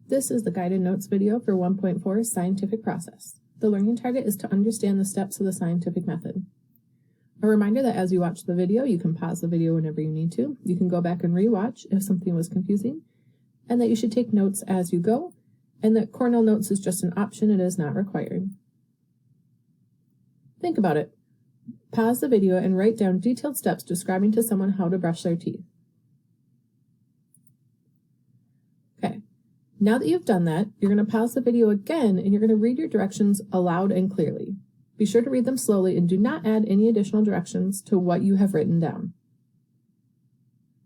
This is the guided notes video for 1.4 scientific process. The learning target is to understand the steps of the scientific method. A reminder that as you watch the video, you can pause the video whenever you need to. You can go back and rewatch if something was confusing, and that you should take notes as you go, and that Cornell Notes is just an option, it is not required. Think about it. Pause the video and write down detailed steps describing to someone how to brush their teeth. Okay, now that you've done that, you're going to pause the video again and you're going to read your directions aloud and clearly. Be sure to read them slowly and do not add any additional directions to what you have written down.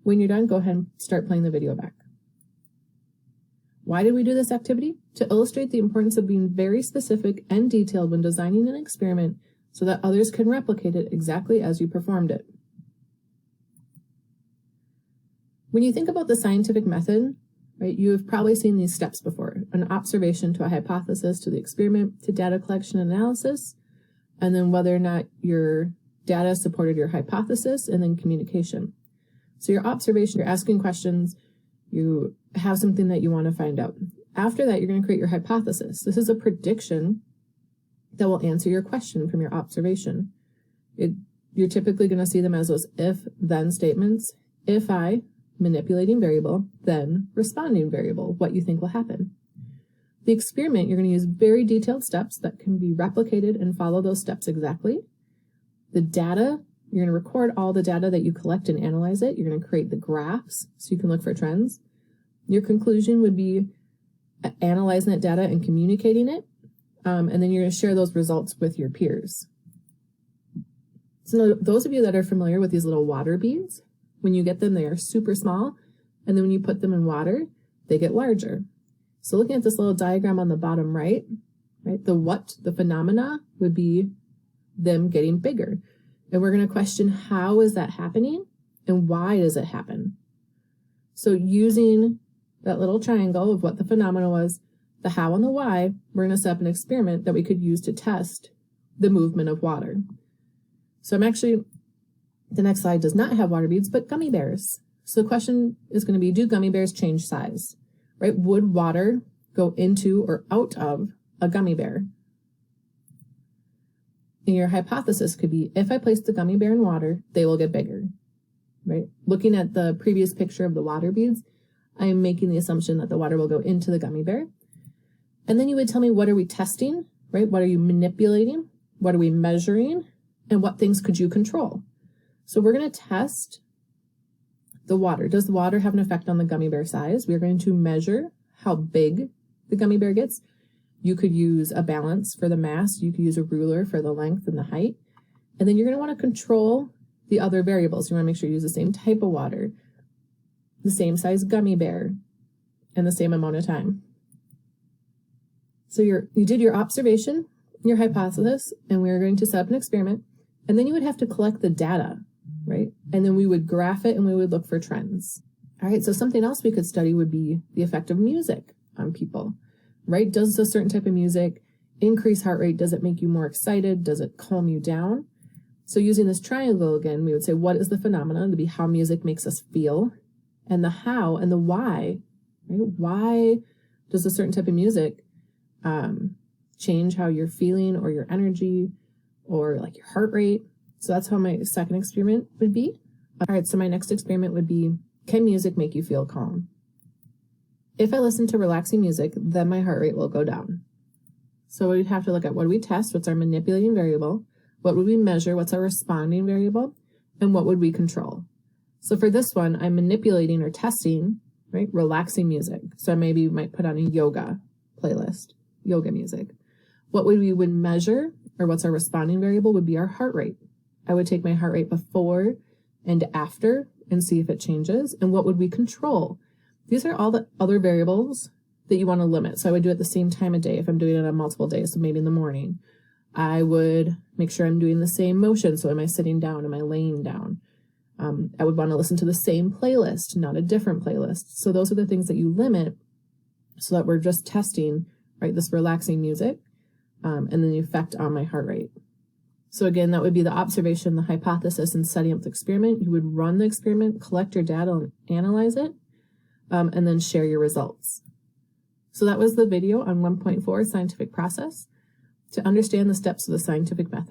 When you're done, go ahead and start playing the video back. Why did we do this activity? To illustrate the importance of being very specific and detailed when designing an experiment so that others can replicate it exactly as you performed it. When you think about the scientific method, right, you have probably seen these steps before: an observation to a hypothesis, to the experiment, to data collection and analysis, and then whether or not your data supported your hypothesis, and then communication. So your observation, you're asking questions, you have something that you want to find out. After that, you're going to create your hypothesis. This is a prediction that will answer your question from your observation. You're typically going to see them as those if-then statements. If I, manipulating variable, then responding variable, what you think will happen. The experiment, you're going to use very detailed steps that can be replicated and follow those steps exactly. The data, you're going to record all the data that you collect and analyze it. You're going to create the graphs so you can look for trends. Your conclusion would be analyzing that data and communicating it. And then you're going to share those results with your peers. So those of you that are familiar with these little water beads, when you get them, they are super small. And then when you put them in water, they get larger. So looking at this little diagram on the bottom right, the phenomena would be them getting bigger. And we're going to question, how is that happening and why does it happen? So using that little triangle of what the phenomena was, the how and the why, we're going to set up an experiment that we could use to test the movement of water. So the next slide does not have water beads, but gummy bears. So the question is going to be, do gummy bears change size? Right? Would water go into or out of a gummy bear? And your hypothesis could be, if I place the gummy bear in water, they will get bigger. Right? Looking at the previous picture of the water beads, I am making the assumption that the water will go into the gummy bear. And then you would tell me, what are we testing, right? What are you manipulating? What are we measuring? And what things could you control? So we're going to test the water. Does the water have an effect on the gummy bear size? We're going to measure how big the gummy bear gets. You could use a balance for the mass. You could use a ruler for the length and the height. And then you're going to want to control the other variables. You want to make sure you use the same type of water, the same size gummy bear, and the same amount of time. So you did your observation, your hypothesis, and we were going to set up an experiment. And then you would have to collect the data, right? And then we would graph it and we would look for trends. All right, so something else we could study would be the effect of music on people, right? Does a certain type of music increase heart rate? Does it make you more excited? Does it calm you down? So using this triangle again, we would say, what is the phenomenon? To be how music makes us feel, and the how and the why, right? Why does a certain type of music change how you're feeling or your energy or like your heart rate? So that's how my second experiment would be. All right, so my next experiment would be, can music make you feel calm? If I listen to relaxing music, then my heart rate will go down. So we'd have to look at, what do we test? What's our manipulating variable? What would we measure? What's our responding variable? And what would we control? So for this one, I'm manipulating or testing, right, relaxing music. So maybe we might put on a yoga playlist, yoga music. What we would measure, or what's our responding variable, would be our heart rate. I would take my heart rate before and after and see if it changes. And what would we control? These are all the other variables that you want to limit. So I would do it at the same time of day if I'm doing it on multiple days. So maybe in the morning, I would make sure I'm doing the same motion. So am I sitting down? Am I laying down? I would want to listen to the same playlist, not a different playlist. So those are the things that you limit so that we're just testing, right, this relaxing music and then the effect on my heart rate. So again, that would be the observation, the hypothesis, and setting up the experiment. You would run the experiment, collect your data, and analyze it, and then share your results. So that was the video on 1.4 scientific process. To understand the steps of the scientific method,